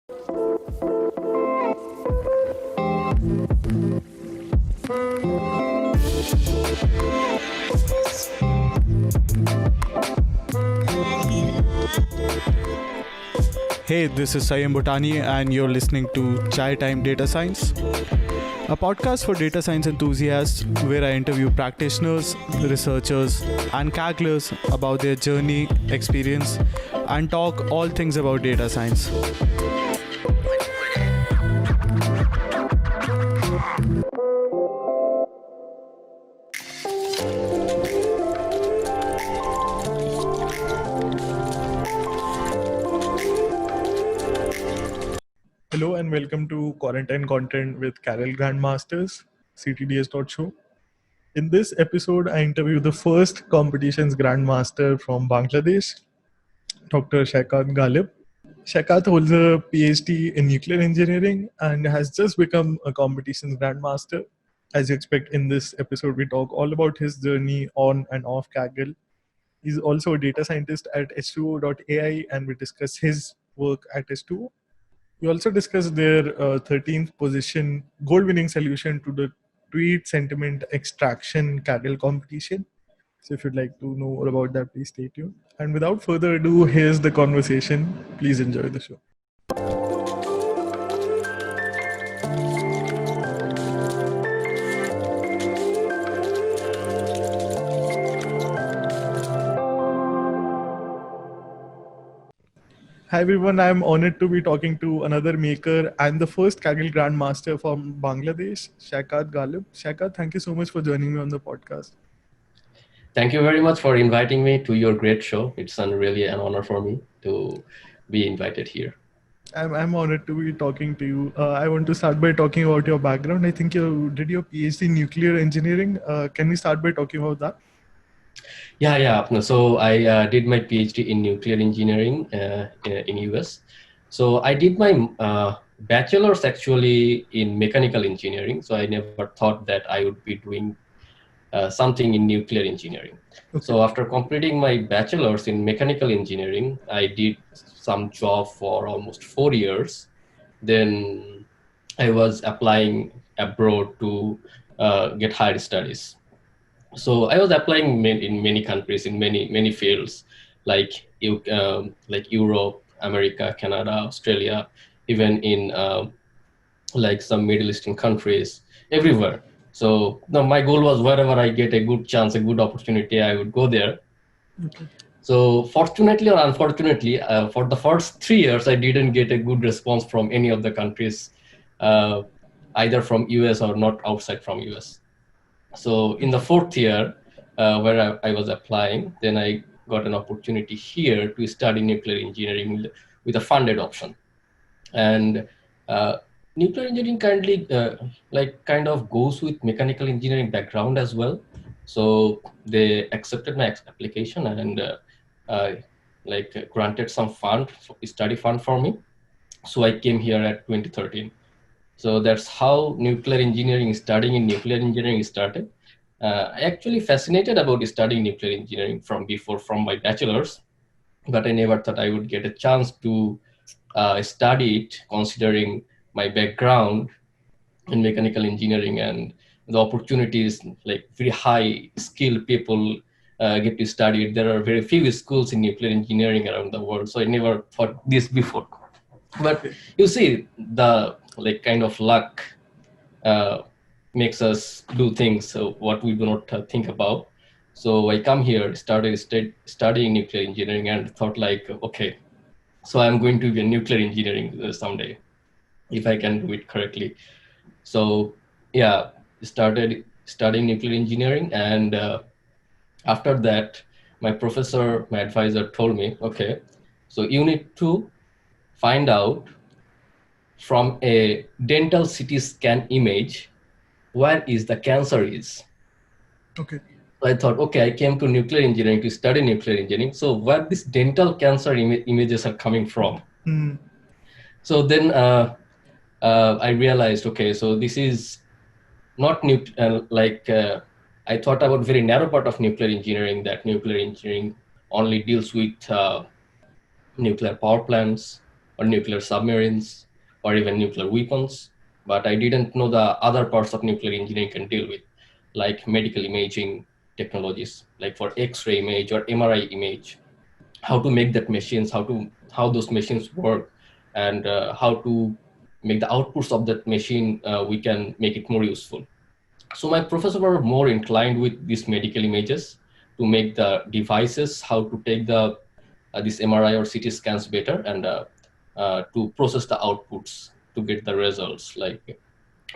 Hey, this is Sanyam Bhutani, and you're listening to Chai Time Data Science, a podcast for data science enthusiasts where I interview practitioners, researchers, and Kagglers about their journey, experience, and talk all things about data science. Hello and welcome to Quarantine Content with Kaggle Grandmasters, CTDS.Show. In this episode, I interview the first competitions Grandmaster from Bangladesh, Dr. Shaikat Galib. Shaikat holds a PhD in nuclear engineering and has just become a competitions Grandmaster. As you expect, in this episode, we talk all about his journey on and off Kaggle. He's also a data scientist at H2O.ai, and we discuss his work at H2O. We also discussed their 13th position goal-winning solution to the tweet sentiment extraction Kaggle competition. So if you'd like to know more about that, please stay tuned. And without further ado, here's the conversation. Please enjoy the show. Hi everyone, I'm honored to be talking to another maker and the first Kaggle Grandmaster from Bangladesh, Shaikat Galib. Shaikat, thank you so much for joining me on the podcast. Thank you very much for inviting me to your great show. It's really an honor for me to be invited here. I'm honored to be talking to you. I want to start by talking about your background. I think you did your PhD in nuclear engineering. Can we start by talking about that? Yeah. So I did my PhD in nuclear engineering in US. So I did my bachelor's actually in mechanical engineering. So I never thought that I would be doing something in nuclear engineering. Okay. So after completing my bachelor's in mechanical engineering, I did some job for almost 4 years. Then I was applying abroad to get higher studies. So I was applying in many countries, in many fields, like Europe, America, Canada, Australia, even in like some Middle Eastern countries, everywhere. So no, my goal was wherever I get a good chance, a good opportunity, I would go there. Okay. So fortunately or unfortunately, for the first 3 years, I didn't get a good response from any of the countries, either from US or not outside from US. So in the fourth year, where I was applying, then I got an opportunity here to study nuclear engineering with a funded option. And nuclear engineering currently kind of goes with mechanical engineering background as well. So they accepted my application and granted some study fund for me. So I came here at 2013. So that's how studying in nuclear engineering started. I actually fascinated about studying nuclear engineering from my bachelor's, but I never thought I would get a chance to study it, considering my background in mechanical engineering and the opportunities, like very high skilled people get to study it. There are very few schools in nuclear engineering around the world, so I never thought this before. But you see, the kind of luck makes us do things what we do not think about. So I come here, started studying nuclear engineering, and thought okay, so I'm going to be a nuclear engineering someday, if I can do it correctly. So yeah, started studying nuclear engineering, and after that, my advisor told me, okay, so you need to find out from a dental CT scan image, where is the cancer is. Okay. So I thought, okay, I came to nuclear engineering to study nuclear engineering. So where these dental cancer images are coming from? Mm. So then I realized, okay, so this is not I thought about very narrow part of nuclear engineering, that nuclear engineering only deals with nuclear power plants, or nuclear submarines, or even nuclear weapons. But I didn't know the other parts of nuclear engineering can deal with, like medical imaging technologies, like for X-ray image or MRI image, how to make that machines, how those machines work, and how to make the outputs of that machine, we can make it more useful. So my professors were more inclined with these medical images to make the devices, how to take the this MRI or CT scans better, and to process the outputs to get the results. Like,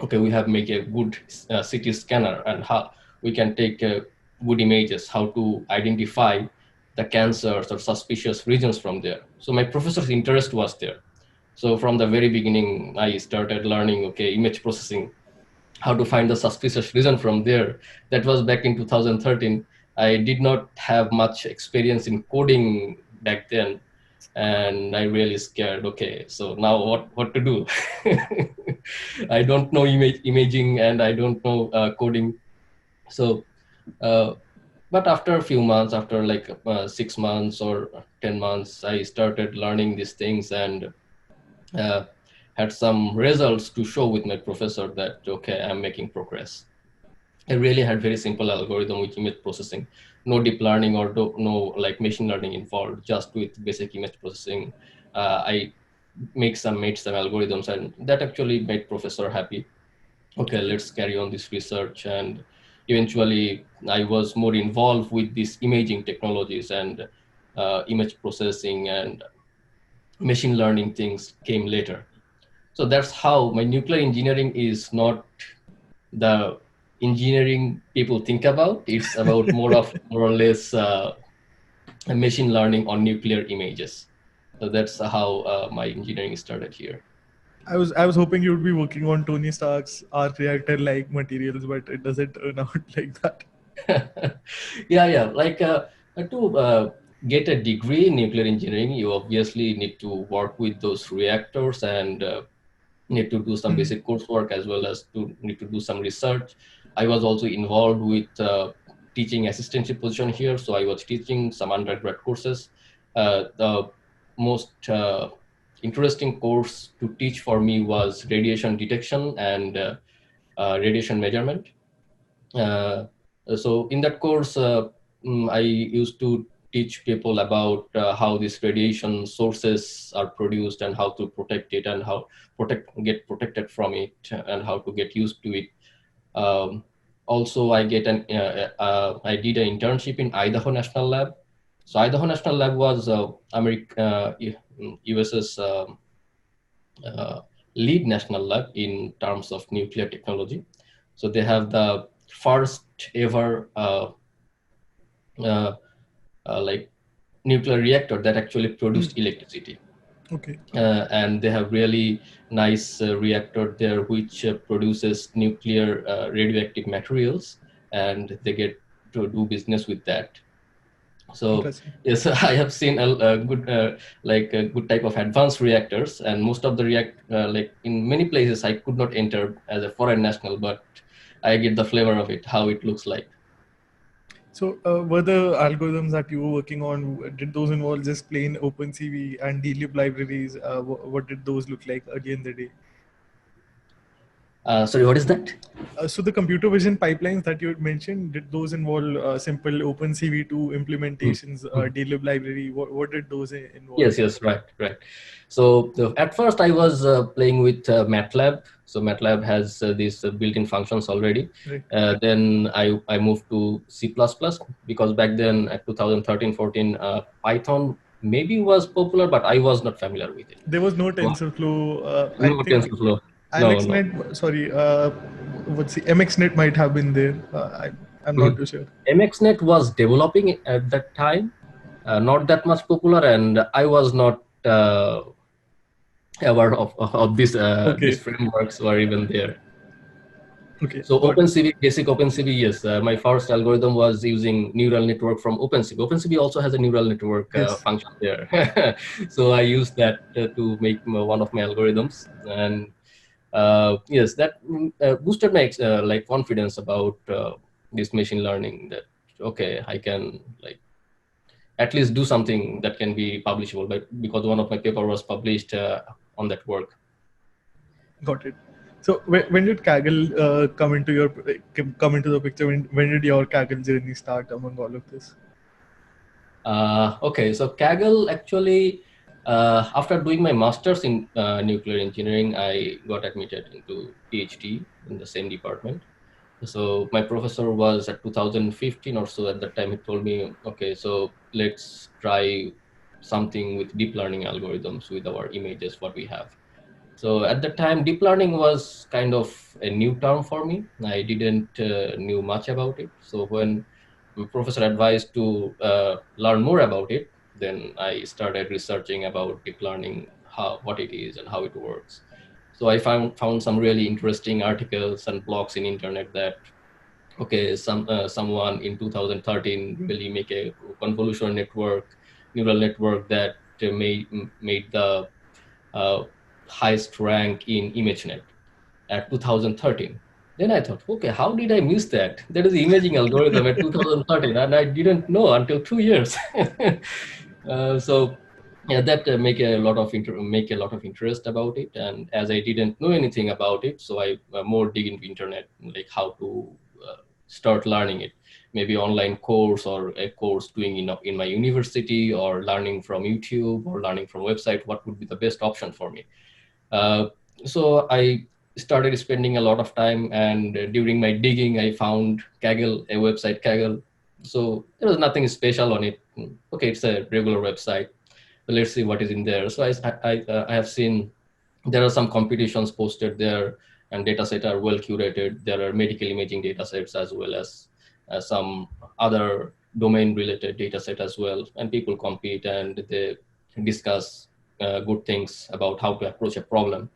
okay, we have make a good CT scanner, and how we can take good images, how to identify the cancers or suspicious regions from there. So my professor's interest was there. So from the very beginning, I started learning, okay, image processing, how to find the suspicious reason from there. That was back in 2013. I did not have much experience in coding back then, and I really scared. Okay, so now what to do? I don't know imaging, and I don't know coding. So, uh, but after a few months, after like 6 months or 10 months, I started learning these things, and uh, had some results to show with my professor that okay, I'm making progress. I really had very simple algorithm with image processing, no deep learning or no like machine learning involved, just with basic image processing. I made some algorithms, and that actually made professor happy. Okay, let's carry on this research. And eventually I was more involved with these imaging technologies, and image processing and machine learning things came later. So that's how my nuclear engineering is not the engineering people think about. It's about more or less machine learning on nuclear images. So that's how my engineering started here. I was hoping you would be working on Tony Stark's arc reactor like materials, but it doesn't turn out like that. Yeah. Like to get a degree in nuclear engineering, you obviously need to work with those reactors, and need to do some basic coursework, as well as to need to do some research. I was also involved with teaching assistantship position here, so I was teaching some undergrad courses. The most interesting course to teach for me was radiation detection and radiation measurement. Uh, so in that course, I used to teach people about how these radiation sources are produced, and how to protect it, and how get protected from it, and how to get used to it. Um, Also, I did an internship in Idaho National Lab. So Idaho National Lab was US's uh, lead national lab in terms of nuclear technology. So they have the first ever uh, like nuclear reactor that actually produced electricity. Okay. And they have really nice reactor there, which produces nuclear radioactive materials, and they get to do business with that. So Interesting. yes, I have seen a good like a good type of advanced reactors, and most of the like in many places I could not enter as a foreign national, but I get the flavor of it, how it looks like. So, were the algorithms that you were working on, did those involve just plain OpenCV and DLib libraries? What did those look like early in the day? Sorry, what is that? So the computer vision pipelines that you had mentioned, did those involve simple OpenCV2 implementations, DLib library? What did those involve? Yes, right. So at first I was playing with MATLAB. So MATLAB has these built-in functions already. Right. Then I moved to C++, because back then at 2013-14, Python maybe was popular, but I was not familiar with it. There was no So, TensorFlow. I no think TensorFlow. No. AlexNet, sorry, what's the MXNet might have been there. I'm not too sure. MXNet was developing at that time, not that much popular, and I was not aware of this Okay. these frameworks were even there. Okay. So Got it. OpenCV, basic OpenCV, yes. My first algorithm was using neural network from OpenCV. OpenCV also has a neural network Yes. function there. So I used that to make one of my algorithms, and yes, that boosted my like confidence about this machine learning. That okay, I can like at least do something that can be publishable. But because one of my paper was published on that work. Got it. So when did Kaggle come into the picture? When did your Kaggle journey start among all of this? Okay, so Kaggle actually, after doing my master's in nuclear engineering, I got admitted into PhD in the same department. So my professor was at 2015 or so. At that time, he told me, okay, so let's try something with deep learning algorithms with our images, what we have. So at the time, deep learning was kind of a new term for me. I didn't knew much about it. So when my professor advised to learn more about it, then I started researching about deep learning, what it is and how it works. So I found some really interesting articles and blogs in internet that okay, someone in 2013 really make a convolutional neural network that made the uh, highest rank in ImageNet at 2013. Then I thought, okay, how did I miss that? That is the imaging algorithm at 2013, and I didn't know until 2 years. So yeah, that make a lot of interest about it. And as I didn't know anything about it, so I more dig into internet, like how to start learning it. Maybe online course or a course doing in my university, or learning from YouTube or learning from website. What would be the best option for me? Uh, so I started spending a lot of time, and during my digging, I found Kaggle, a website Kaggle. So there was nothing special on it. Okay, it's a regular website. So let's see what is in there. So I have seen there are some competitions posted there, and datasets are well curated. There are medical imaging datasets as well as some other domain-related dataset as well. And people compete and they discuss good things about how to approach a problem.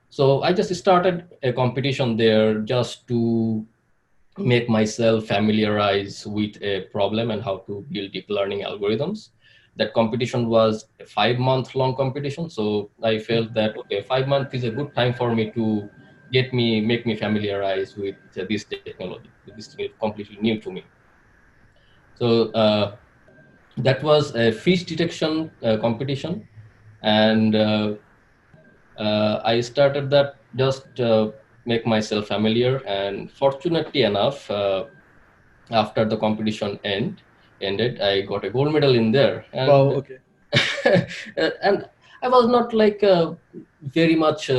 So I just started a competition there just to make myself familiarize with a problem and how to build deep learning algorithms. That competition was a 5-month long competition. So I felt that, okay, 5 months is a good time for me to make me familiarize with this technology. This thing is completely new to me. So that was a fish detection competition. And I started that just make myself familiar. And fortunately enough, after the competition ended, I got a gold medal in there. Wow. And Okay. and I was not like very much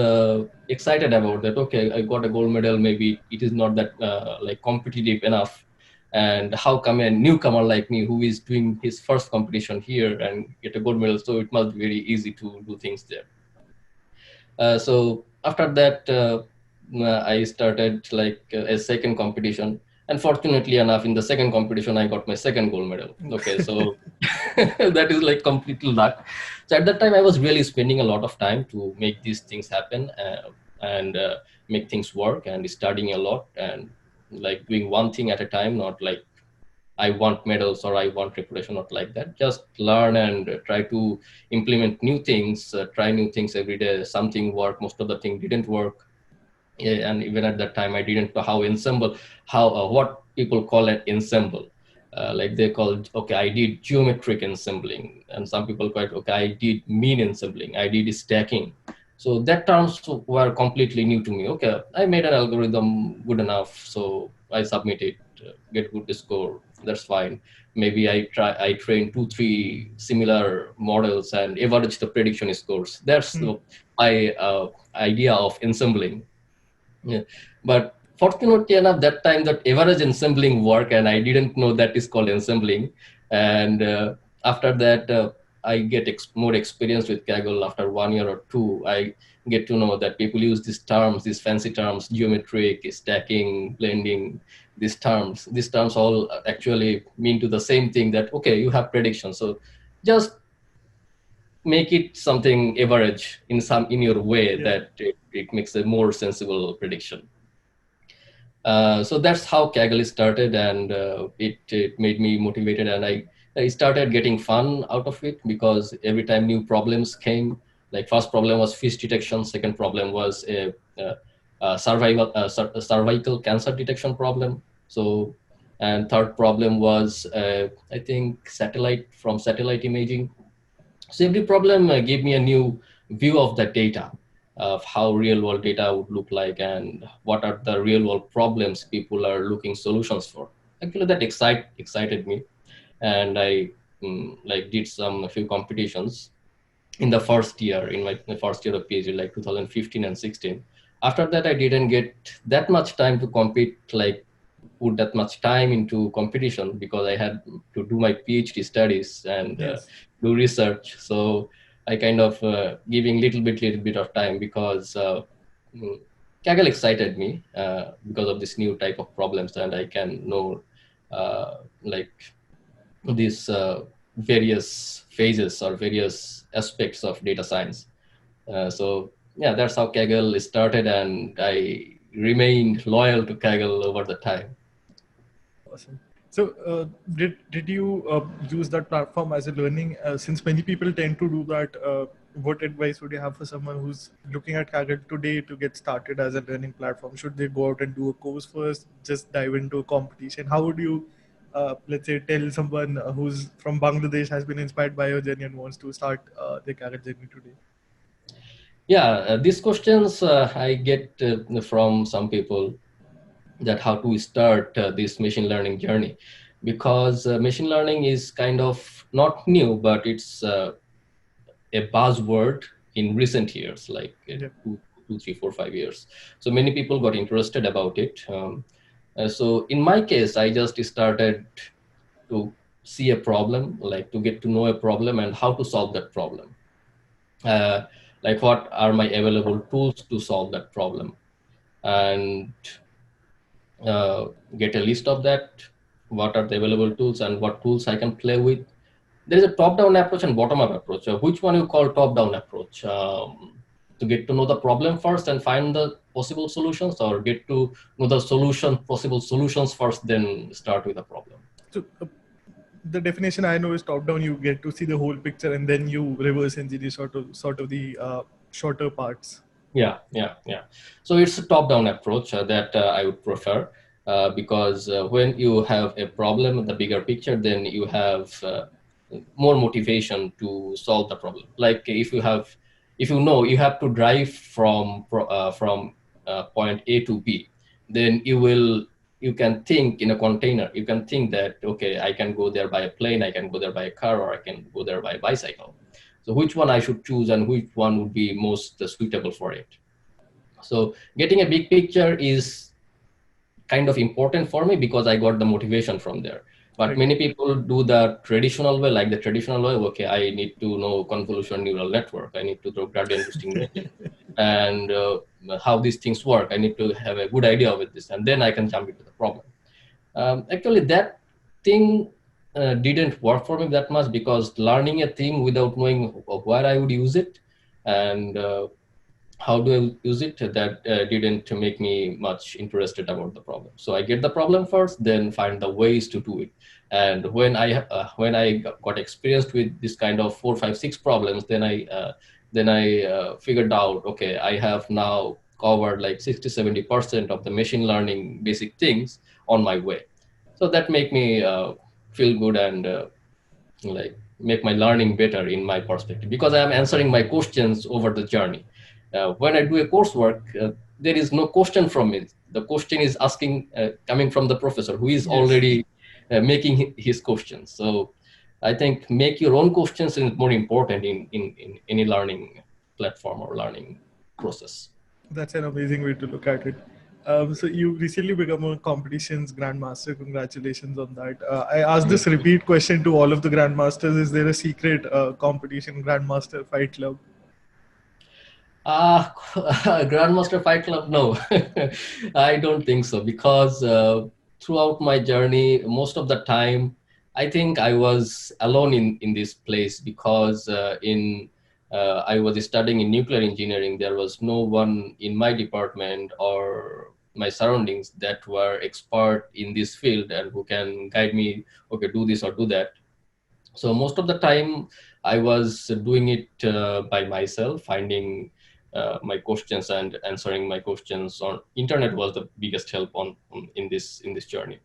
excited about that. Okay, I got a gold medal. Maybe it is not that like competitive enough. And how come a newcomer like me, who is doing his first competition here and get a gold medal? So it must be very easy to do things there. So after that, I started like a second competition. And fortunately enough, in the second competition, I got my second gold medal. Okay, so that is like complete luck. So at that time, I was really spending a lot of time to make these things happen and make things work, and studying a lot and like doing one thing at a time, not like I want medals or I want reputation, not like that. Just learn and try to implement new things, try new things every day. Something worked, most of the thing didn't work. Yeah, and even at that time, I didn't know what people call an ensemble. Like they called, okay, I did geometric ensembling, and some people quite, okay, I did mean ensembling, I did stacking. So that terms were completely new to me. Okay, I made an algorithm good enough, so I submit it, get good score. That's fine. Maybe I train 2-3 similar models and average the prediction scores. That's my idea of ensembling. Yeah. But fortunately enough, that time that average ensembling work, and I didn't know that is called ensembling. And after that, I get more experience with Kaggle. After 1 year or two, I get to know that people use these terms, these fancy terms, geometric, stacking, blending, These terms all actually mean to the same thing, that, okay, you have prediction. So just make it something average in your way, Yeah. that it makes a more sensible prediction. So that's how Kaggle started, and it made me motivated, and I started getting fun out of it, because every time new problems came, like first problem was fish detection, second problem was a cervical cancer detection problem. So And third problem was, I think, satellite imaging. So every problem gave me a new view of the data, of how real world data would look like and what are the real world problems people are looking solutions for. Actually, that excited me, and I like did a few competitions in the first year, in my first year of PhD, like 2015 and 16. After that, I didn't get that much time to compete, like put that much time into competition, because I had to do my PhD studies and Yes. do research. So I kind of giving little bit of time, because mm, Kaggle excited me because of this new type of problems, and I can know like these various phases or various aspects of data science. So yeah, that's how Kaggle started, and I remained loyal to Kaggle over the time. Awesome. So, did you use that platform as a learning? Since many people tend to do that, what advice would you have for someone who's looking at Kaggle today to get started as a learning platform? Should they go out and do a course first? Just dive into a competition? How would you, let's say, tell someone who's from Bangladesh, has been inspired by your journey and wants to start their Kaggle journey today? Yeah, these questions I get from some people, that how to start this machine learning journey, because machine learning is kind of not new, but it's a buzzword in recent years, like Yeah. 2, 3, 4, 5 years. So many people got interested about it. So in my case, I just started to see a problem, like to get to know a problem and how to solve that problem. Uh, like what are my available tools to solve that problem, and get a list of that, what are the available tools and what tools I can play with. There is a top-down approach and bottom-up approach. Which one you call top-down approach? To get to know the problem first and find the possible solutions, or get to know the possible solutions first, then start with the problem? So, the definition I know is top down. You get to see the whole picture, and then you reverse engineer sort of the shorter parts. Yeah. So it's a top-down approach that I would prefer, because when you have a problem, the bigger picture, then you have more motivation to solve the problem. Like if you know you have to drive from point A to B, then you can think in a container. You can think that, okay, I can go there by a plane, I can go there by a car, or I can go there by a bicycle. So which one I should choose, and which one would be most suitable for it? So getting a big picture is kind of important for me, because I got the motivation from there. But Right. many people do the traditional way, like the traditional way. Okay, I need to know convolutional neural network. I need to know gradient distinction, and how these things work. I need to have a good idea with this, and then I can jump into the problem. Actually, that thing didn't work for me that much, because learning a thing without knowing where I would use it and how do I use it, that didn't make me much interested about the problem. So I get the problem first, then find the ways to do it. And when I got experienced with this kind of 4, 5, 6 problems, then I figured out, okay, I have now covered like 60, 70% of the machine learning basic things on my way. So that make me feel good, and like make my learning better in my perspective, because I am answering my questions over the journey. When I do a coursework, there is no question from me. The question is asking coming from the professor, who is Yes. already making his questions. So I think make your own questions is more important in any learning platform or learning process. That's an amazing way to look at it. So you recently become a competitions grandmaster. Congratulations on that. I asked this repeat question to all of the grandmasters: is there a secret competition grandmaster fight club? Grandmaster Fight Club? No, I don't think so, because throughout my journey, most of the time, I think I was alone in this place, because I was studying in nuclear engineering. There was no one in my department or my surroundings that were expert in this field and who can guide me. Okay, do this or do that. So most of the time I was doing it by myself, finding my questions and answering my questions on internet was the biggest help in this journey.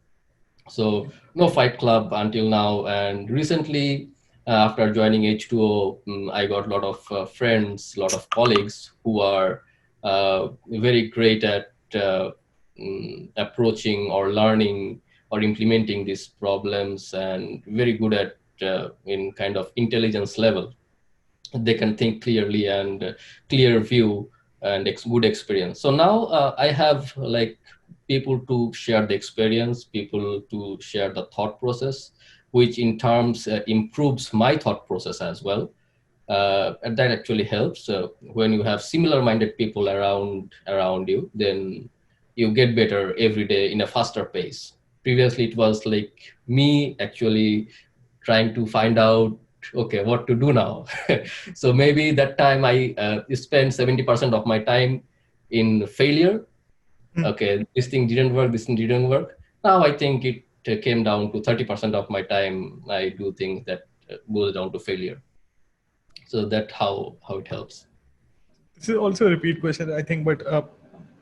So no Fight Club until now. And recently, after joining H2O, I got a lot of friends, a lot of colleagues who are very great at approaching or learning or implementing these problems, and very good at in kind of intelligence level. They can think clearly and clear view and good experience. So now I have like people to share the experience, people to share the thought process, which in terms improves my thought process as well. And that actually helps when you have similar minded people around you, then you get better every day in a faster pace. Previously it was like me actually trying to find out, okay, what to do now. So maybe that time I spent 70% of my time in failure. Hmm. Okay, this thing didn't work, this thing didn't work. Now I think it came down to 30% of my time I do things that goes down to failure. So that how it helps. This is also a repeat question, I think, but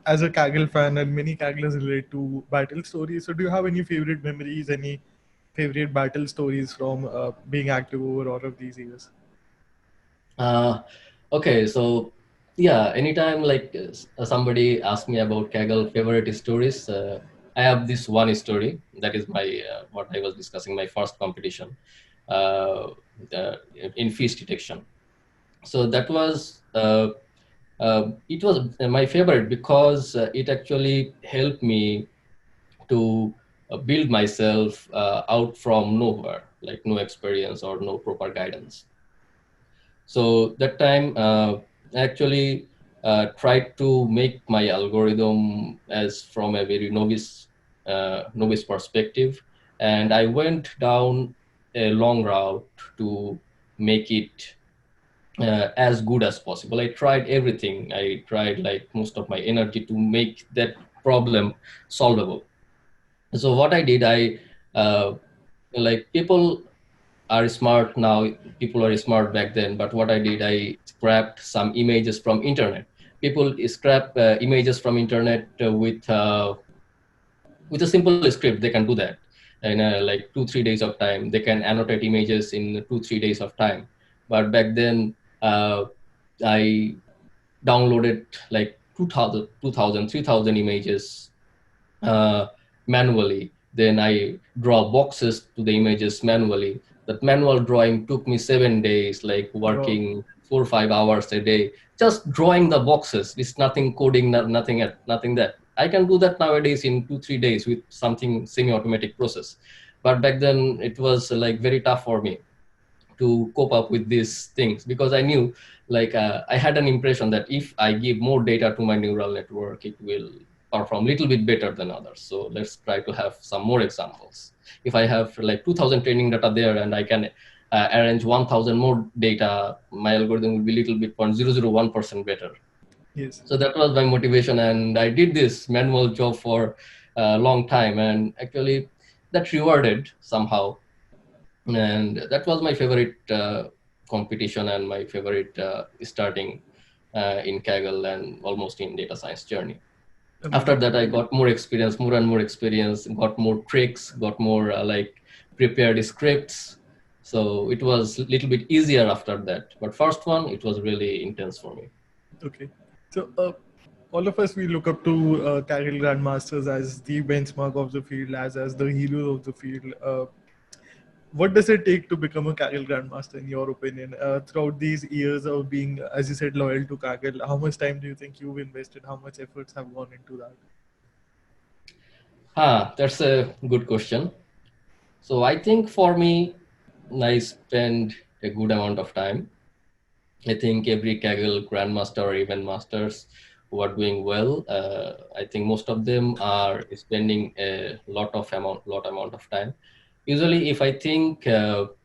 as a Kaggle fan and many Kagglers relate to battle stories. So, do you have any favorite memories, any favorite battle stories from being active over all of these years? uh, okay, so yeah, anytime like somebody asks me about Kaggle favorite stories, I have this one story that is my what I was discussing, my first competition uh, in fish detection. So that was it was my favorite because it actually helped me to build myself out from nowhere, like no experience or no proper guidance. So that time, I actually tried to make my algorithm as from a very novice perspective, and I went down a long route to make it as good as possible. I tried everything. I tried like most of my energy to make that problem solvable. So what I did, I like people are smart now. People are smart back then. But what I did, I scrapped some images from internet. People scrap images from internet with a simple script. They can do that in like 2-3 days of time. They can annotate images in 2-3 days of time. But back then, I downloaded like 2,000, 3,000 images uh, manually. Then I draw boxes to the images manually. That manual drawing took me 7 days, like Wow. working 4 or 5 hours a day, just drawing the boxes. It's nothing coding, nothing that. I can do that nowadays in 2-3 days with something semi-automatic process. But back then it was like very tough for me to cope up with these things, because I knew like I had an impression that if I give more data to my neural network, it will perform a little bit better than others. So let's try to have some more examples. If I have like 2,000 training data there and I can arrange 1,000 more data, my algorithm will be a little bit 0.001% better. Yes. So that was my motivation, and I did this manual job for a long time, and actually that rewarded somehow. And that was my favorite competition and my favorite starting in Kaggle and almost in data science journey. After Amazing. that, I got more experience, more and more experience, got more tricks, got more like prepared scripts. So it was a little bit easier after that. But first one, it was really intense for me. Okay. So, all of us, we look up to Kaggle Grandmasters as the benchmark of the field, as the hero of the field. What does it take to become a Kaggle Grandmaster, in your opinion? Throughout these years of being, as you said, loyal to Kaggle, how much time do you think you've invested? How much efforts have gone into that? That's a good question. So I think for me, I spend a good amount of time. I think every Kaggle Grandmaster or even masters who are doing well, I think most of them are spending a lot amount of time. Usually, if I think how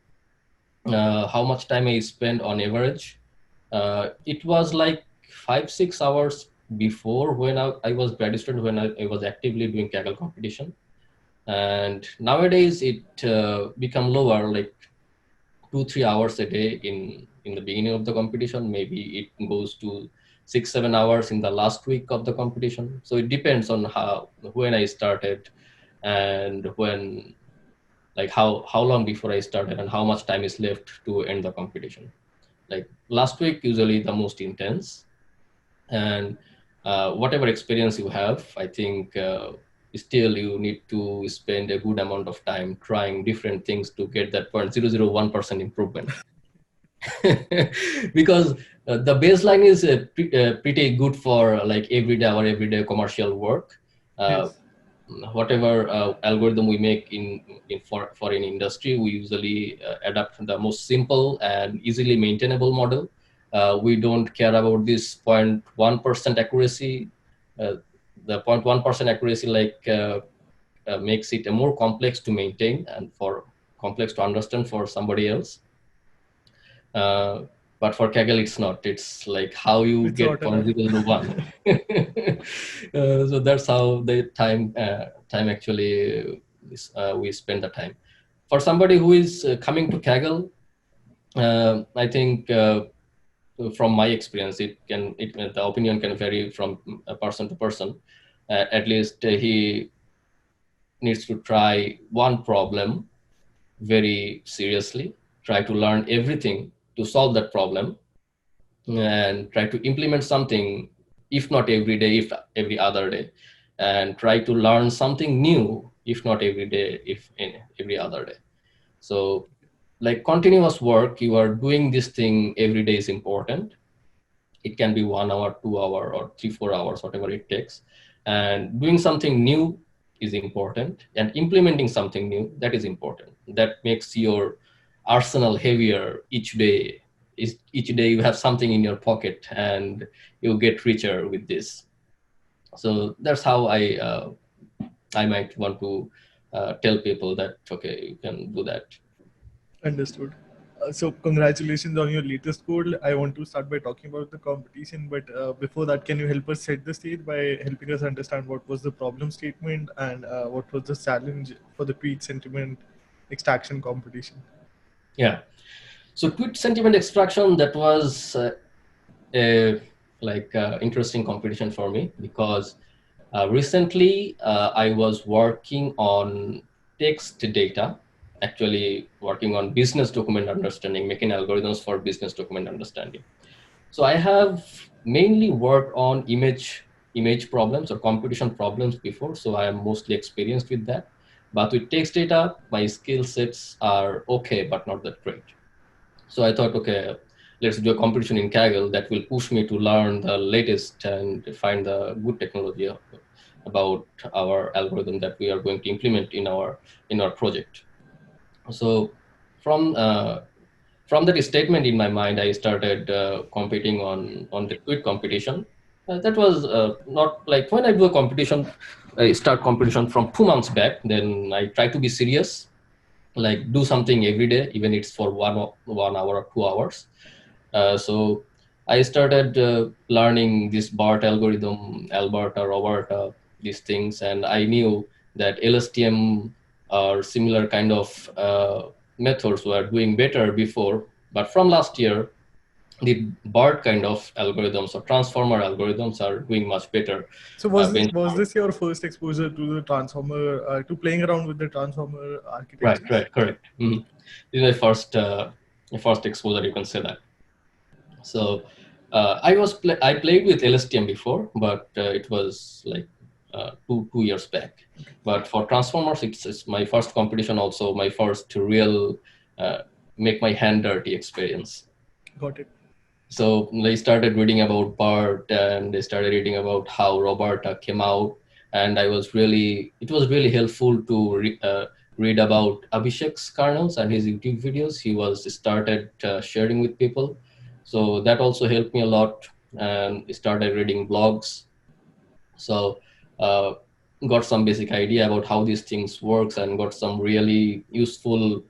much time I spend on average, it was like 5-6 hours before when I was grad student, when I was actively doing Kaggle competition. And nowadays it become lower, like 2-3 hours a day in the beginning of the competition. Maybe it goes to 6-7 hours in the last week of the competition. So it depends on how when I started. and when, like how long before I started and how much time is left to end the competition. Like last week, usually the most intense, and whatever experience you have, I think still you need to spend a good amount of time trying different things to get that 0.001% improvement. Because the baseline is pretty good for like everyday commercial work. Yes. Whatever algorithm we make for an industry, we usually adapt the most simple and easily maintainable model. We don't care about this 0.1% accuracy. The 0.1% accuracy makes it more complex to maintain and for complex to understand for somebody else. But for Kaggle, it's not. It's like how you It's get AutoML. 0.001. So that's how the time actually we spend the time. For somebody who is coming to Kaggle, I think from my experience, the opinion can vary from person to person. At least he needs to try one problem very seriously, try to learn everything to solve that problem, and try to implement something, if not every day, if every other day, and try to learn something new, if not every day, if in every other day. So like continuous work, you are doing this thing every day is important. It can be 1 hour, 2 hour, or 3-4 hours, whatever it takes. And doing something new is important, and implementing something new, that is important. That makes your arsenal heavier each day. Each day you have something in your pocket and you get richer with this. So that's how I might want to tell people that, okay, you can do that. Understood. So congratulations on your latest goal. I want to start by talking about the competition, but before that, can you help us set the stage by helping us understand what was the problem statement and what was the challenge for the tweet sentiment extraction competition? Yeah. So tweet sentiment extraction, that was a interesting competition for me, because recently I was working on text data, actually working on business document understanding, making algorithms for business document understanding. So I have mainly worked on image problems or computation problems before, so I am mostly experienced with that. But with text data, my skill sets are okay, but not that great. So I thought, okay, let's do a competition in Kaggle that will push me to learn the latest and find the good technology about our algorithm that we are going to implement in our project. So from that statement in my mind, I started competing on the tweet competition. That was not like when I do a competition, I start competition from 2 months back. Then I try to be serious, like do something every day, even it's for 1 hour or 2 hours. So I started learning this BART algorithm, Alberta, Roberta, these things, and I knew that LSTM or similar kind of methods were doing better before. But from last year, the BART kind of algorithms or transformer algorithms are doing much better. So was this your first exposure to the transformer, to playing around with the transformer Right, architectures? correct. This is my first exposure, you can say that. So I played with LSTM before, but it was like two years back. But for transformers, it's my first competition, also my first real make my hand dirty experience. Got it. So I started reading about BART, and I started reading about how Roberta came out, and it was really helpful to read about Abhishek's kernels and his YouTube videos. He was started sharing with people, so that also helped me a lot. And started reading blogs, so got some basic idea about how these things works, and got some really useful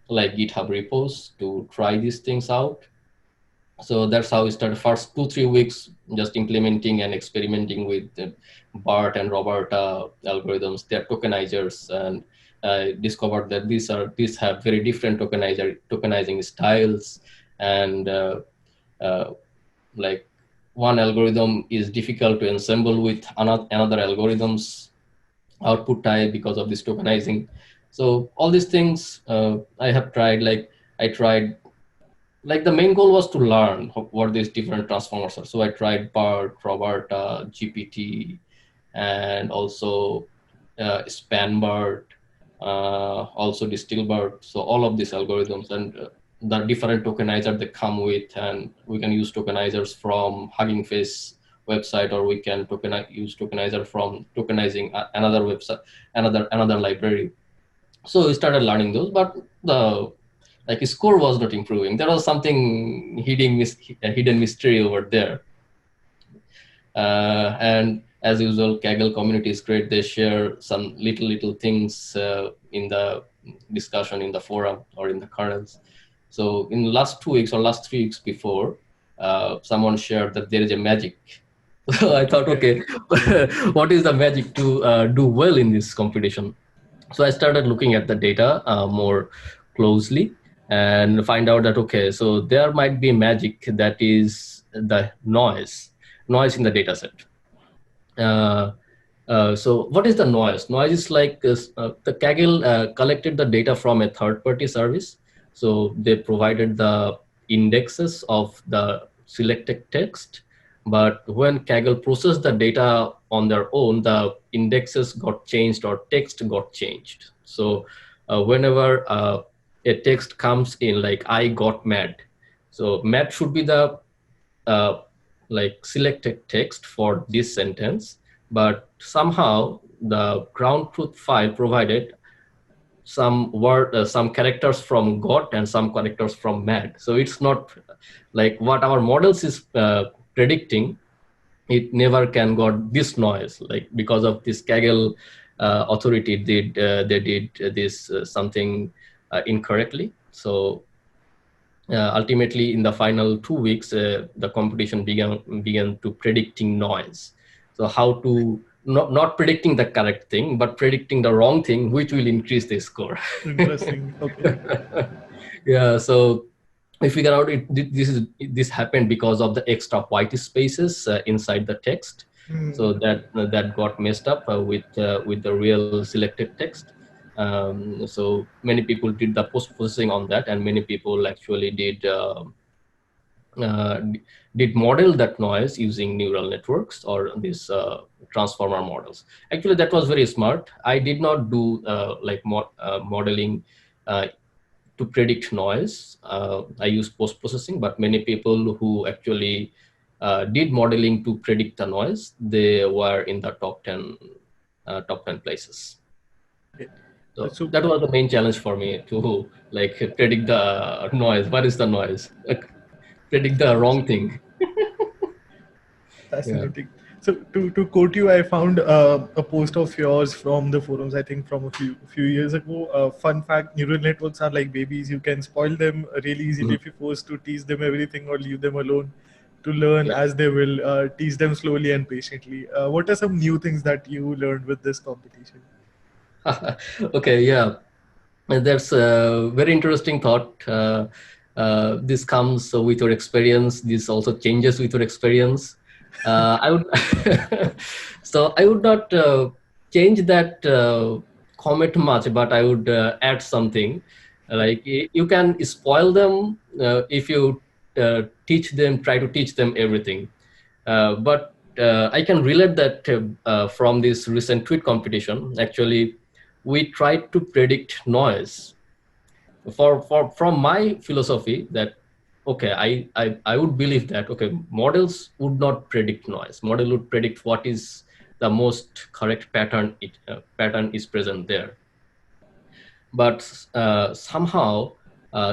like GitHub repos to try these things out. So that's how we started. First 2-3 weeks just implementing and experimenting with BART and Roberta algorithms, their tokenizers, and discovered that these have very different tokenizing styles, and like one algorithm is difficult to ensemble with another algorithms. output type because of this tokenizing. So all these things I have tried. Like I tried, like the main goal was to learn what these different transformers are. So I tried BART, Roberta, GPT, and also SpanBART, also DistillBART. So all of these algorithms and the different tokenizer they come with, and we can use tokenizers from Hugging Face website, or we can use tokenizer from tokenizing another website, another library. So we started learning those, but the like score was not improving. There was something hidden mystery over there. And as usual, Kaggle community is great. They share some little things in the discussion in the forum or in the kernels. So in the last 2 weeks or last 3 weeks before, someone shared that there is a magic. So I thought, okay, what is the magic to do well in this competition? So I started looking at the data more closely and find out that, okay, so there might be magic that is the noise in the data set. So what is the noise? Noise is like the Kaggle collected the data from a third-party service. So they provided the indexes of the selected text. But when Kaggle processed the data on their own, the indexes got changed or text got changed. So whenever a text comes in, like I got mad. So mad should be the like selected text for this sentence, but somehow the ground truth file provided some some characters from got and some characters from mad. So it's not like what our models is predicting. It never can got this noise, like because of this Kaggle authority they did this something incorrectly. So ultimately, in the final 2 weeks, the competition began to predicting noise. So how to not predicting the correct thing, but predicting the wrong thing, which will increase the score. Interesting. Okay. Yeah. So we figure out this happened because of the extra white spaces inside the text. So that got messed up with the real selected text. So many people did the post processing on that, and many people actually uh, did model that noise using neural networks or these transformer models. Actually, that was very smart. I did not do modeling to predict noise. I use post processing, but many people who actually did modeling to predict the noise, they were in the top 10 places. So that was the main challenge for me to like predict the noise. What is the noise? Predict the wrong thing. Fascinating. Yeah. So to quote you, I found a post of yours from the forums. I think from a few years ago. Fun fact: neural networks are like babies. You can spoil them really easily if you force to teach them everything or leave them alone to learn as they will. Teach them slowly and patiently. What are some new things that you learned with this competition? Okay, yeah, that's a very interesting thought. This comes with your experience. This also changes with your experience. I would so I would not change that comment much, but I would add something. Like you can spoil them if you try to teach them everything. But I can relate that from this recent tweet competition. Actually, we tried to predict noise. From my philosophy that okay, I would believe that okay, models would not predict noise. Model would predict what is the most correct pattern. Pattern is present there. But somehow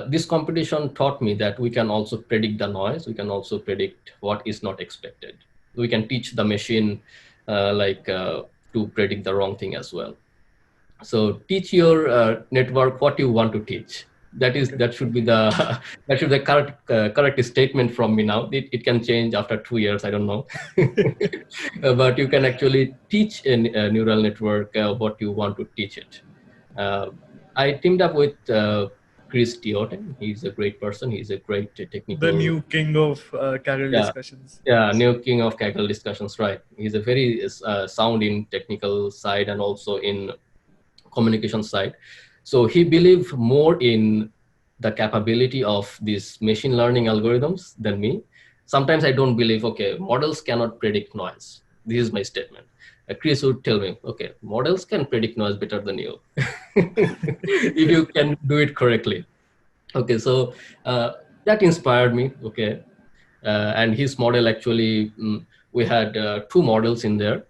this competition taught me that we can also predict the noise. We can also predict what is not expected. We can teach the machine to predict the wrong thing as well. So teach your network what you want to teach. That should be the correct statement from me now. It can change after 2 years. I don't know, but you can actually teach a neural network what you want to teach it. I teamed up with Chris Tioten. He's a great person. He's a great technical. The new king of Kaggle discussions. Yeah, new king of Kaggle discussions, right? He's a very sound in technical side and also in communication side. So he believed more in the capability of these machine learning algorithms than me. Sometimes I don't believe, okay, models cannot predict noise. This is my statement. Chris would tell me, okay, models can predict noise better than you if you can do it correctly. Okay, so that inspired me. Okay, and his model actually, we had two models in there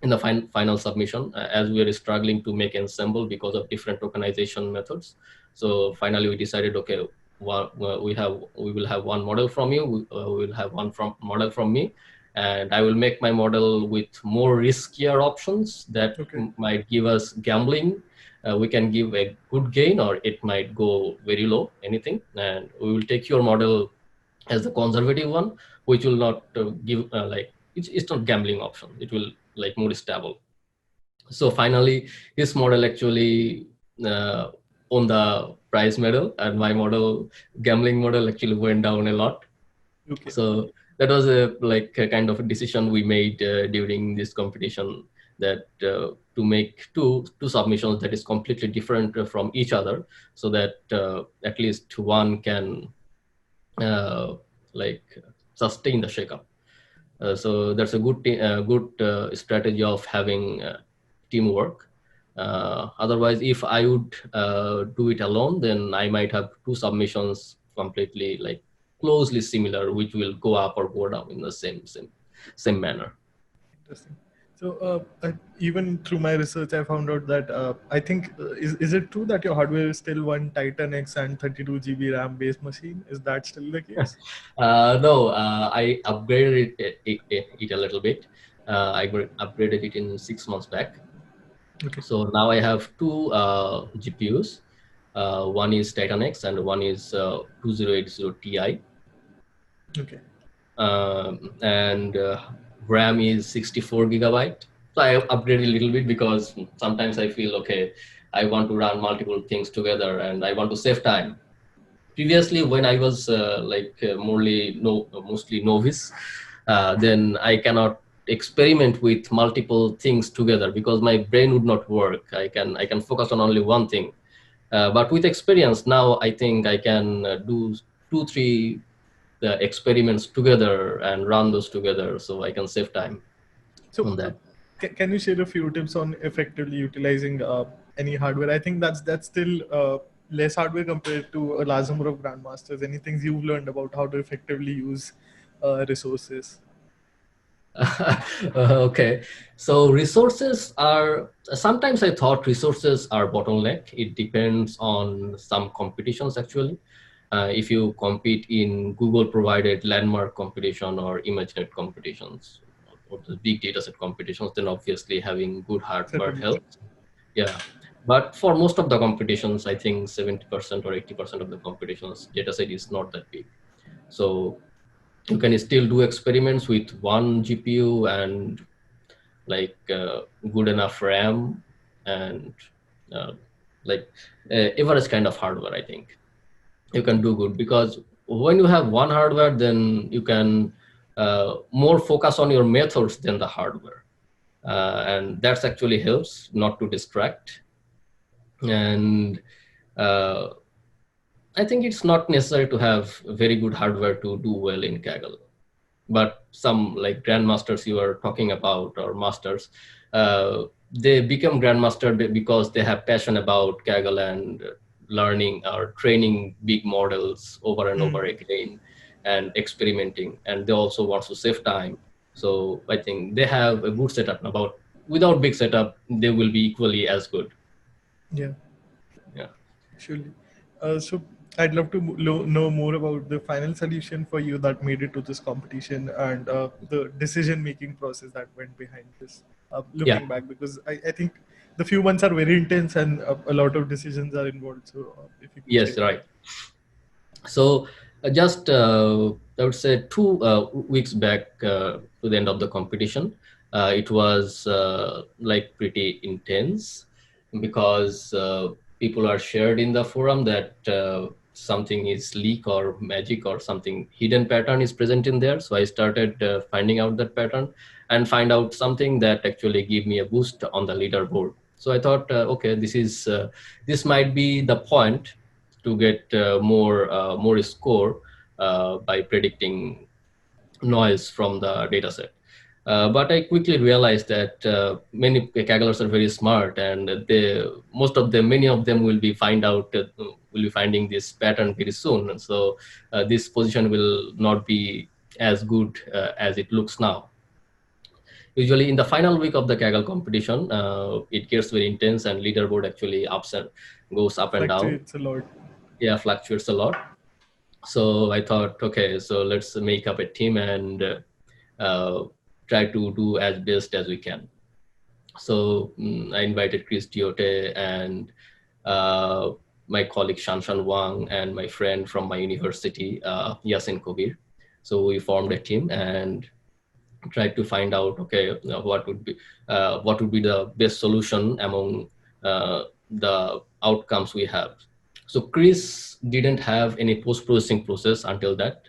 in the final submission, as we were struggling to make ensemble because of different tokenization methods. So finally we decided, okay, we will have one model from you, we will have one model from me, and I will make my model with more riskier options that might give us gambling. We can give a good gain or it might go very low, anything, and we will take your model as the conservative one, which will not give like it's not gambling option. It will like more stable. So finally, his model actually won the prize medal, and my model, gambling model, actually went down a lot. Okay. So that was a kind of a decision we made during this competition, that to make two submissions that is completely different from each other, so that at least one can sustain the shakeup. So that's a good strategy of having teamwork. Otherwise, if I would do it alone, then I might have two submissions completely closely similar, which will go up or go down in the same manner. Interesting. So even through my research, I found out that I think, is it true that your hardware is still one Titan X and 32 GB RAM based machine? Is that still the case? No, I upgraded it a little bit. I upgraded it in 6 months back. Okay. So now I have two GPUs. One is Titan X and one is 2080 Ti. Okay. And RAM is 64 gigabyte. So I upgraded a little bit because sometimes I feel, okay, I want to run multiple things together and I want to save time. Previously, when I was mostly novice, then I cannot experiment with multiple things together because my brain would not work. I can focus on only one thing. But with experience now, I think I can do 2-3 experiments together and run those together, so I can save time on that. Can you share a few tips on effectively utilizing any hardware? I think that's still less hardware compared to a large number of grandmasters. Any things you've learned about how to effectively use resources? Okay, so resources are, sometimes I thought resources are bottleneck. It depends on some competitions actually. If you compete in Google provided landmark competition or ImageNet competitions or the big data set competitions, then obviously having good hardware helps. Yeah, but for most of the competitions, I think 70% or 80% of the competitions, data set is not that big. So you can still do experiments with one GPU and good enough RAM and average kind of hardware. I think you can do good, because when you have one hardware, then you can more focus on your methods than the hardware, and that's actually helps not to distract. And I think it's not necessary to have very good hardware to do well in Kaggle. But some grandmasters you are talking about, or masters, they become grandmaster because they have passion about Kaggle and learning or training big models over and over again and experimenting, and they also want to save time. So I think they have a good setup. Without big setup, they will be equally as good. Yeah. Surely. So I'd love to know more about the final solution for you that made it to this competition, and the decision-making process that went behind this. Looking back, because I think the few months are very intense and a lot of decisions are involved. So if you could share. Right. So just I would say 2 weeks back to the end of the competition, it was pretty intense, because people are shared in the forum that something is leak or magic or something hidden pattern is present in there. So I started finding out that pattern and find out something that actually give me a boost on the leaderboard. So I thought, okay, this might be the point to get more score by predicting noise from the data set. But I quickly realized that many Kagglers are very smart, and many of them will be finding this pattern very soon. And so this position will not be as good as it looks now. Usually, in the final week of the Kaggle competition, it gets very intense, and leaderboard actually goes up and down. Fluctuates a lot. Yeah, fluctuates a lot. So I thought, okay, so let's make up a team and try to do as best as we can. So I invited Chris Diote and my colleague Shanshan Wang and my friend from my university, Yasin Kobir. So we formed a team and tried to find out, okay, what would be the best solution among the outcomes we have. So Chris didn't have any post-processing process until that.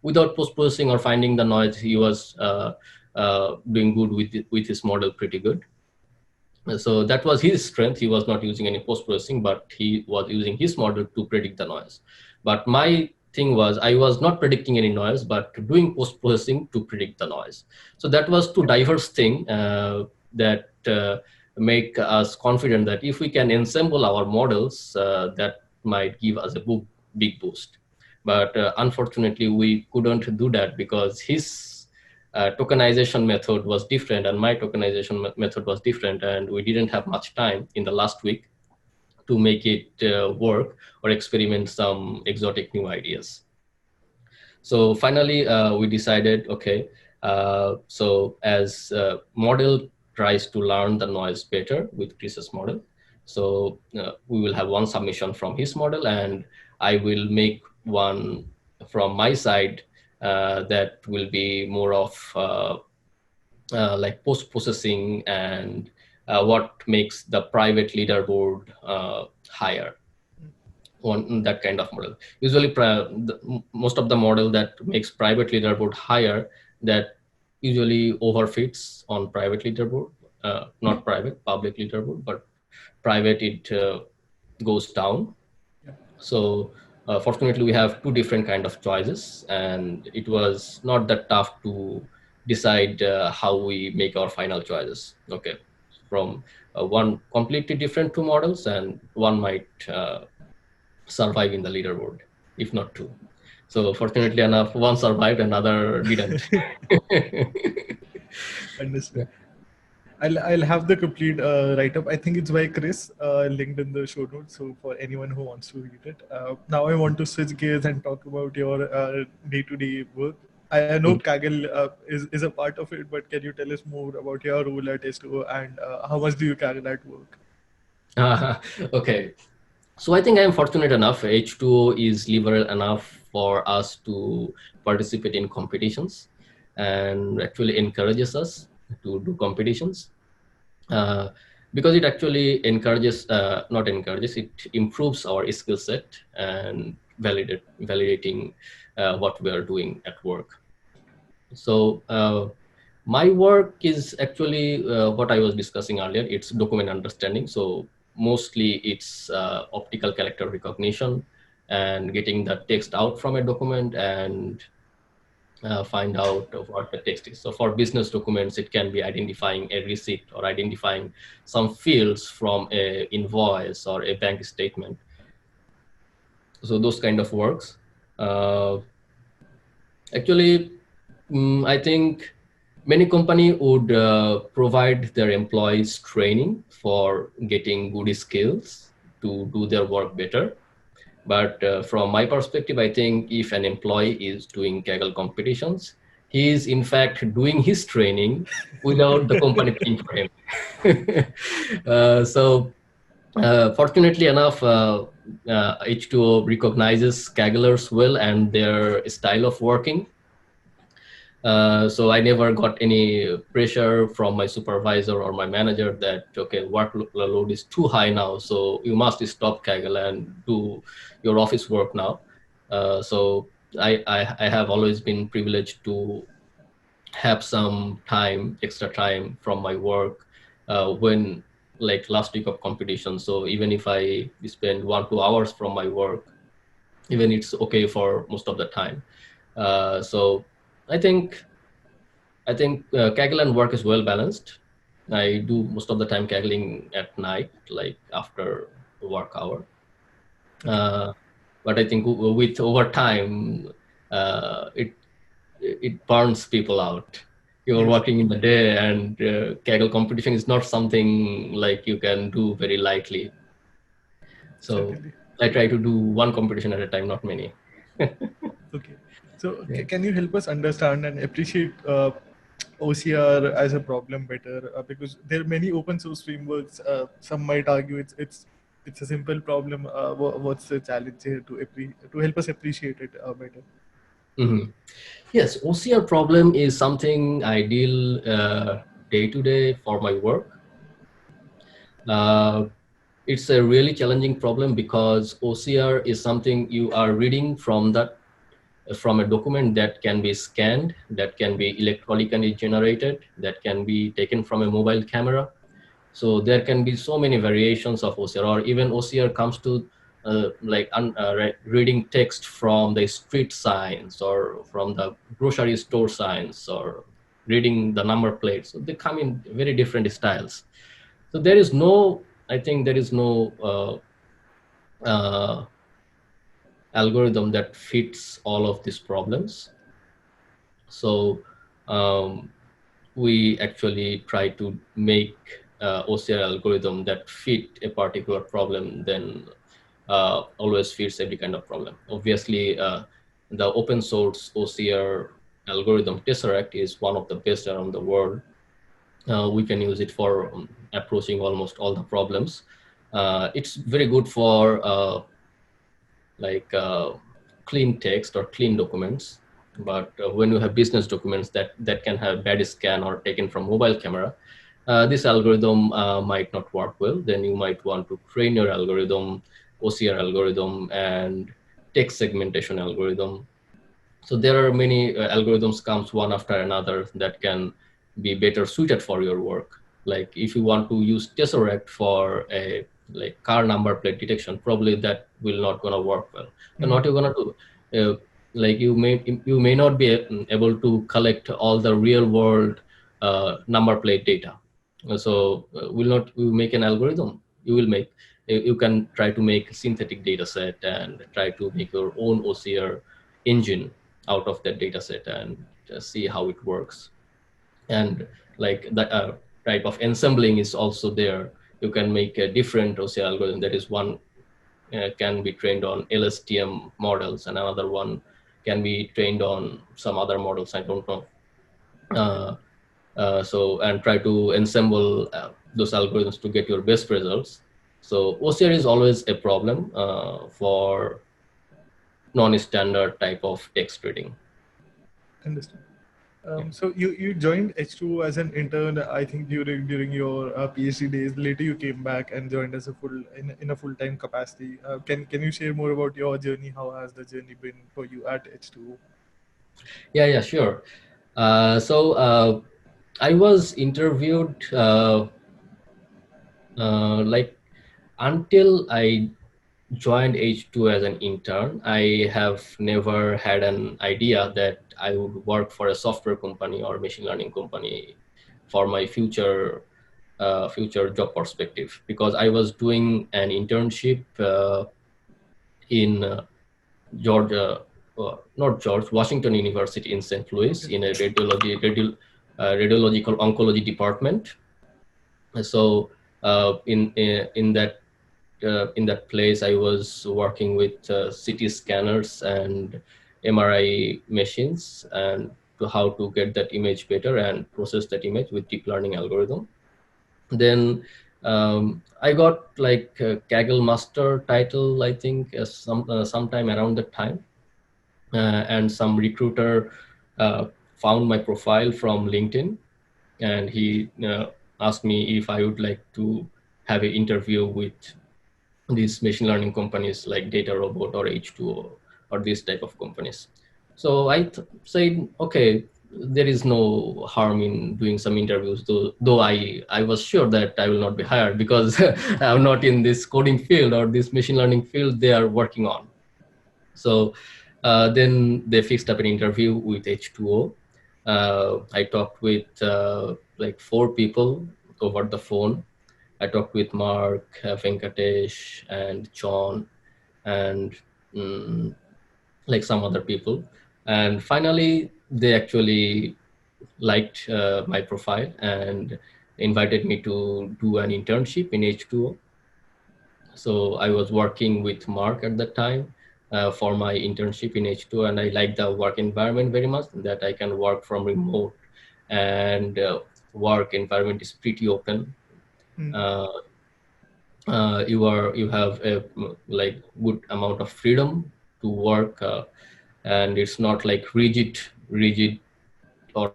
Without post-processing or finding the noise, he was doing good with his model pretty good. So that was his strength. He was not using any post-processing, but he was using his model to predict the noise. But my thing was, I was not predicting any noise, but doing post-processing to predict the noise. So that was two diverse thing that make us confident that if we can ensemble our models, that might give us a big boost. But unfortunately, we couldn't do that because his tokenization method was different and my tokenization method was different, and we didn't have much time in the last week to make it work or experiment some exotic new ideas. So finally, we decided, okay, so as model tries to learn the noise better with Chris's model, so we will have one submission from his model, and I will make one from my side that will be more of like post-processing and what makes the private leaderboard higher on that kind of model. Usually, most of the model that makes private leaderboard higher, that usually overfits on private leaderboard, not private, public leaderboard, but private, it goes down. So fortunately, we have two different kind of choices, and it was not that tough to decide how we make our final choices. Okay, from one completely different two models, and one might survive in the leaderboard, if not two. So fortunately enough, one survived, another didn't. Understood. I'll have the complete write-up. I think it's by Chris, linked in the show notes. So for anyone who wants to read it. Now I want to switch gears and talk about your day-to-day work. I know Kaggle is a part of it, but can you tell us more about your role at S2O and how much do you Kaggle at work? Okay. So I think I'm fortunate enough. H2O is liberal enough for us to participate in competitions and actually encourages us to do competitions because it actually it improves our skill set and validating what we are doing at work. So my work is actually what I was discussing earlier. It's document understanding. So mostly it's optical character recognition and getting the text out from a document and find out what the text is. So for business documents, it can be identifying a receipt or identifying some fields from a invoice or a bank statement. So those kind of works. Actually, I think many companies would provide their employees training for getting good skills to do their work better. But from my perspective, I think if an employee is doing Kaggle competitions, he is in fact doing his training without the company paying for him. So fortunately enough, H2O recognizes Kagglers well and their style of working. So I never got any pressure from my supervisor or my manager that, okay, workload is too high now, so you must stop Kaggle and do your office work now. So I have always been privileged to have some time, extra time from my work when like last week of competition. So even if I spend 1-2 hours from my work, even it's okay for most of the time. So I think Kaggle and work is well balanced. I do most of the time Kaggling at night, like after work hour. But I think with over time, it burns people out. You're Yes, working in the day, and Kaggle competition is not something like you can do very lightly. So certainly. I try to do one competition at a time, not many. Okay. So Yeah. can you help us understand and appreciate OCR as a problem better? Because there are many open source frameworks. Some might argue it's a simple problem. What's the challenge here to help us appreciate it better? Mhm. Yes, OCR problem is something I deal day to day for my work. Uh, it's a really challenging problem because OCR is something you are reading from a document that can be scanned, that can be electronically generated, that can be taken from a mobile camera. So there can be so many variations of OCR, or even OCR comes to reading text from the street signs or from the grocery store signs or reading the number plates. So they come in very different styles. So there is no, I think there is no algorithm that fits all of these problems. So um, we actually try to make OCR algorithm that fit a particular problem, then always fits every kind of problem. Obviously, the open source OCR algorithm Tesseract is one of the best around the world. We can use it for approaching almost all the problems. It's very good for like clean text or clean documents. But when you have business documents that can have bad scan or taken from mobile camera, this algorithm might not work well. Then you might want to train your algorithm, OCR algorithm, and text segmentation algorithm. So there are many algorithms comes one after another that can be better suited for your work. Like if you want to use Tesseract for a like car number plate detection, probably that will not gonna work well. And Mm. what you're gonna do, like you may not be able to collect all the real world number plate data. So will make an algorithm. You will make you can try to make a synthetic data set and try to make your own OCR engine out of that data set and see how it works. And like that type of ensembling is also there. You can make a different OCR algorithm. That is one can be trained on LSTM models, and another one can be trained on some other models. I don't know. Uh, so and try to ensemble those algorithms to get your best results. So OCR is always a problem for non-standard type of text reading. Understand. Yeah. So you joined H2 as an intern, I think during your PhD days. Later you came back and joined as a in a full time capacity. Can you share more about your journey? How has the journey been for you at H2? Yeah, sure. So I was interviewed like until I joined H2 as an intern. I have never had an idea that I would work for a software company or machine learning company for my future job perspective, because I was doing an internship in Georgia, not George, Washington University in St. Louis Okay. in a radiological oncology department. So in that place, I was working with CT scanners and MRI machines, and to how to get that image better and process that image with deep learning algorithm. Then I got like a Kaggle Master title, I think, sometime around that time, and some recruiter found my profile from LinkedIn, and he asked me if I would like to have an interview with these machine learning companies like Data Robot or H2O or this type of companies. So I said, okay, there is no harm in doing some interviews, though I was sure that I will not be hired because I'm not in this coding field or this machine learning field they are working on. So then they fixed up an interview with H2O. I talked with like 4 people over the phone. I talked with Mark, Venkatesh, and John, and like some other people. And finally, they actually liked my profile and invited me to do an internship in H2O. So I was working with Mark at that time for my internship in H2O, and I like the work environment very much, that I can work from remote, and work environment is pretty open. You have a like good amount of freedom to work, and it's not like rigid or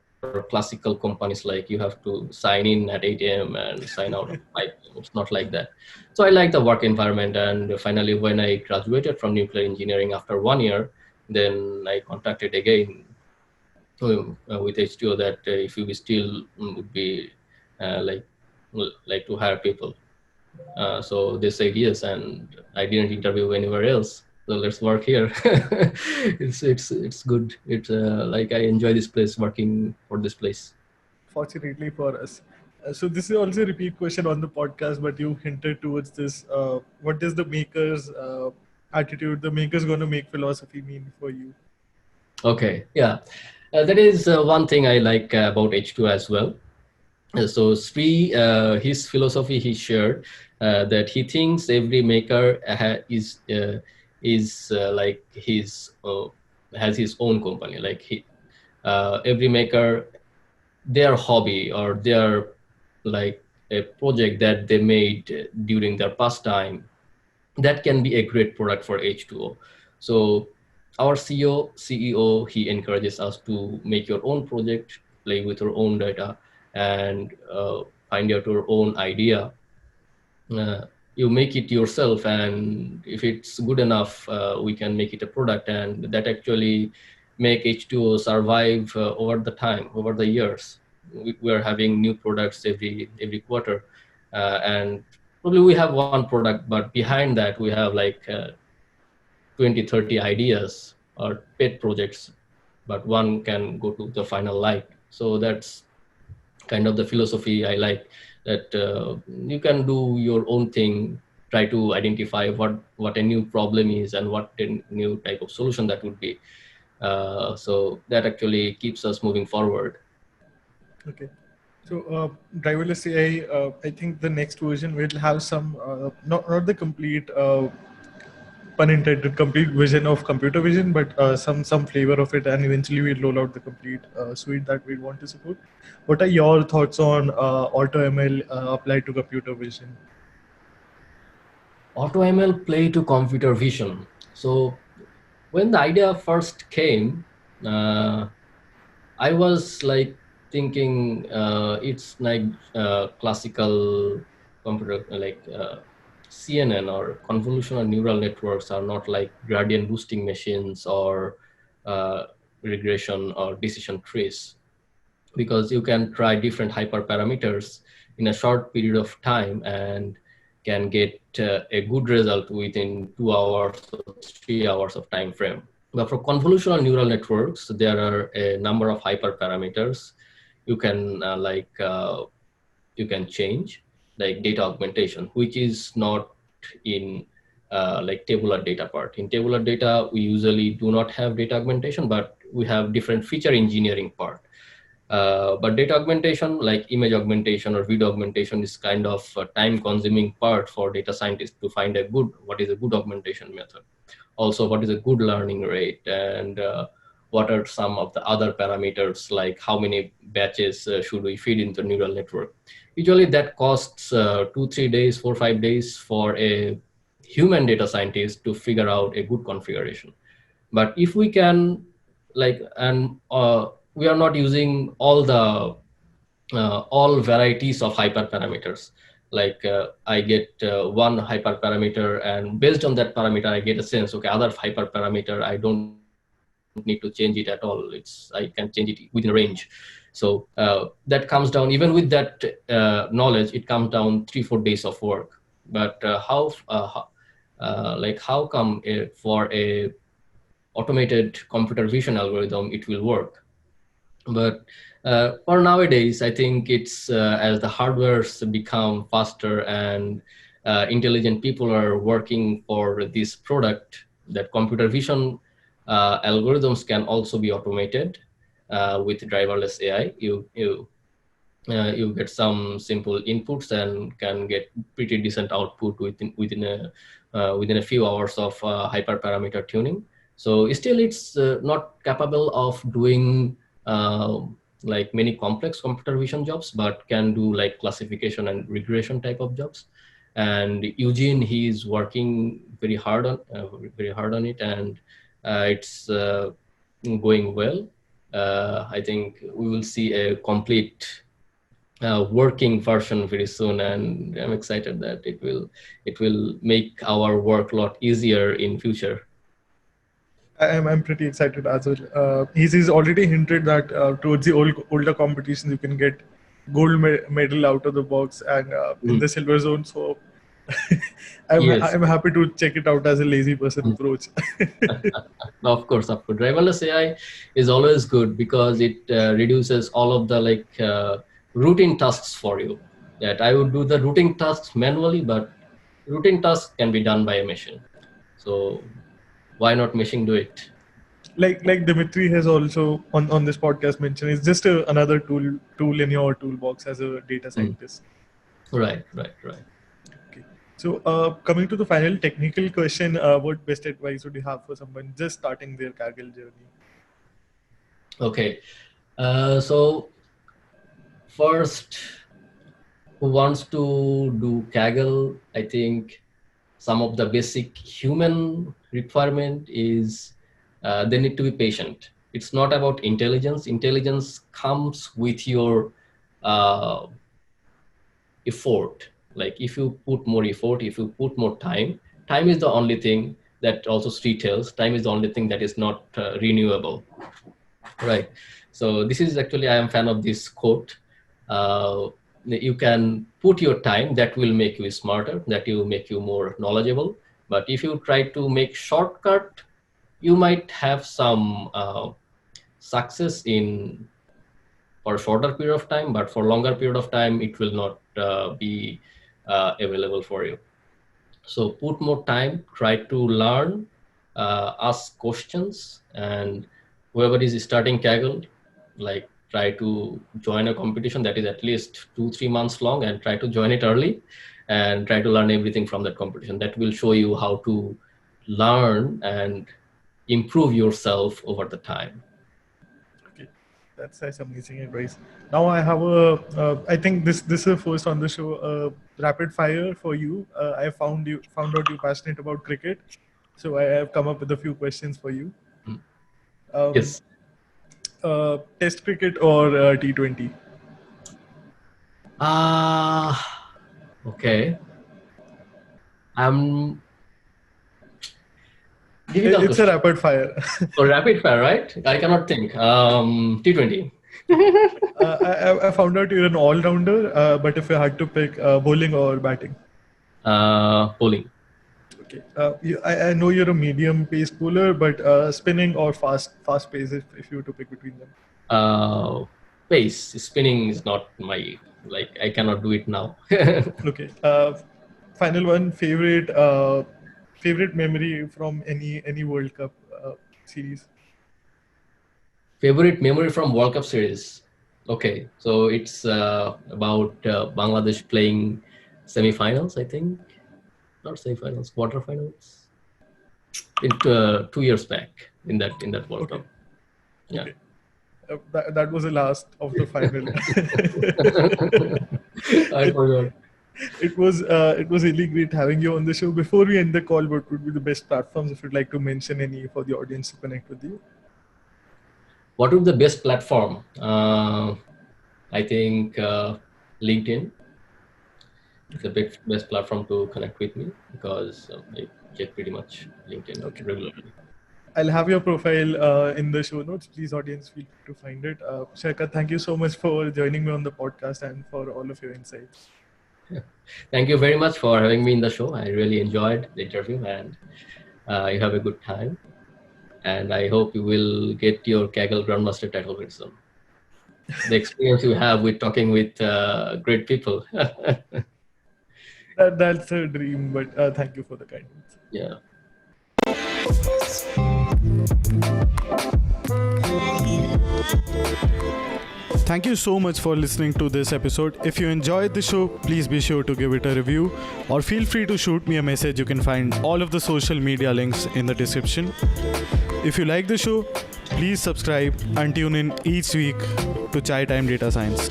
classical companies like you have to sign in at 8 a.m. and sign out at 5 p.m. It's not like that. So I like the work environment, and finally when I graduated from nuclear engineering after 1 year, then I contacted again with H2O that if we still would be like to hire people. So they said yes, and I didn't interview anywhere else. So let's work here. It's good. It's like I enjoy this place, working for this place. Fortunately for us. So this is also a repeat question on the podcast, but you hinted towards this. What does the maker's attitude, the maker's going to make philosophy mean for you? Okay, yeah, that is one thing I like about H2 as well. So Sri, his philosophy he shared that he thinks every maker is like his has his own company. Like every maker, their hobby or their like a project that they made during their pastime, that can be a great product for H2O. So our CEO, he encourages us to make your own project, play with your own data, and find out your own idea. You make it yourself, and if it's good enough, we can make it a product, and that actually make H2O survive over the time, over the years. We are having new products every quarter, and probably we have one product, but behind that we have like 20, 30 ideas or pet projects, but one can go to the final light. So that's kind of the philosophy I like, that you can do your own thing, try to identify what a new problem is and what a new type of solution that would be. So that actually keeps us moving forward. Okay. So driverless AI, I think the next version will have some, not the complete, pun intended, complete vision of computer vision, but some flavor of it, and eventually we'll roll out the complete suite that we want to support. What are your thoughts on AutoML applied to computer vision? AutoML play to computer vision. So when the idea first came, I was like thinking it's like classical computer, like CNN or convolutional neural networks are not like gradient boosting machines or uh, regression or decision trees, because you can try different hyperparameters in a short period of time and can get a good result within 2 hours or 3 hours of time frame. But for convolutional neural networks, there are a number of hyperparameters you can you can change, like data augmentation, which is not in like tabular data part. In tabular data, we usually do not have data augmentation, but we have different feature engineering part. But data augmentation, like image augmentation or video augmentation, is kind of a time-consuming part for data scientists to find what is a good augmentation method. Also, what is a good learning rate, and what are some of the other parameters, like how many batches should we feed into neural network. Usually that costs 2-3 days, 4-5 days for a human data scientist to figure out a good configuration. But if we can, like, and we are not using all the all varieties of hyperparameters. Like I get one hyperparameter, and based on that parameter, I get a sense. Okay, other hyperparameter, I don't need to change it at all. I can change it within a range. So that comes down. Even with that knowledge, it comes down 3-4 days of work. But how come for a automated computer vision algorithm it will work? But for nowadays, I think it's as the hardwares become faster and intelligent people are working for this product, that computer vision algorithms can also be automated with driverless AI. You get some simple inputs and can get pretty decent output within a few hours of hyperparameter tuning. So still, it's not capable of doing like many complex computer vision jobs, but can do like classification and regression type of jobs. And Eugene, he is working very hard on it, and it's going well. I think we will see a complete working version very soon, and I'm excited that it will make our work a lot easier in future. I'm pretty excited as well. He's already hinted that towards the older competitions you can get gold medal out of the box and in the silver zone. So Yes, I'm happy to check it out as a lazy person approach. of course. Driverless AI is always good because it reduces all of the routine tasks for you. That I would do the routine tasks manually, but routine tasks can be done by a machine. So why not machine do it? Like Dimitri has also on this podcast mentioned, it's just another tool in your toolbox as a data scientist. Right. Okay. So coming to the final technical question, what best advice would you have for someone just starting their Kaggle journey? Okay. So first, who wants to do Kaggle, I think some of the basic human requirement is they need to be patient. It's not about intelligence. Intelligence comes with your effort. Like if you put more effort, if you put more time is the only thing that also Sri tells. Time is the only thing that is not renewable. Right. So this is actually, I am fan of this quote. You can put your time, that will make you smarter, that will make you more knowledgeable. But if you try to make shortcut, you might have some success in for a shorter period of time, but for longer period of time, it will not be available for you. So put more time, try to learn, ask questions, and whoever is starting Kaggle, like try to join a competition that is at least 2-3 months long, and try to join it early and try to learn everything from that competition. That will show you how to learn and improve yourself over the time. Okay, that's amazing advice. Now I have I think this is first on the show. Rapid fire for you. I found out you're passionate about cricket, so I have come up with a few questions for you. Yes. Test cricket or T20? Okay. I'm difficult It's a question. rapid fire. So rapid fire, right? I cannot think. T20. I found out you're an all-rounder, but if you had to pick bowling or batting. Bowling. Okay. I know you're a medium-paced bowler, but spinning or fast pace if you were to pick between them. Pace. Spinning is not my, I cannot do it now. Okay. Final one. Favorite memory from any World Cup series. Favorite memory from World Cup series. Okay, so it's about Bangladesh playing semi-finals, I think. Not semi-finals, quarterfinals. In 2 years back in that World Cup. Yeah. Okay. That was the last of the final. I forgot. It was really great having you on the show. Before we end the call, what would be the best platforms if you'd like to mention any for the audience to connect with you? What would be the best platform? I think LinkedIn is the best platform to connect with me, because I check pretty much LinkedIn regularly. I'll have your profile in the show notes. Please, audience, feel free to find it. Shaikat, thank you so much for joining me on the podcast and for all of your insights. Thank you very much for having me in the show. I really enjoyed the interview, and you have a good time. And I hope you will get your Kaggle Grandmaster title very soon. The experience you have with talking with great people. That's a dream, but thank you for the kind words. Yeah. Thank you so much for listening to this episode. If you enjoyed the show, please be sure to give it a review or feel free to shoot me a message. You can find all of the social media links in the description. If you like the show, please subscribe and tune in each week to Chai Time Data Science.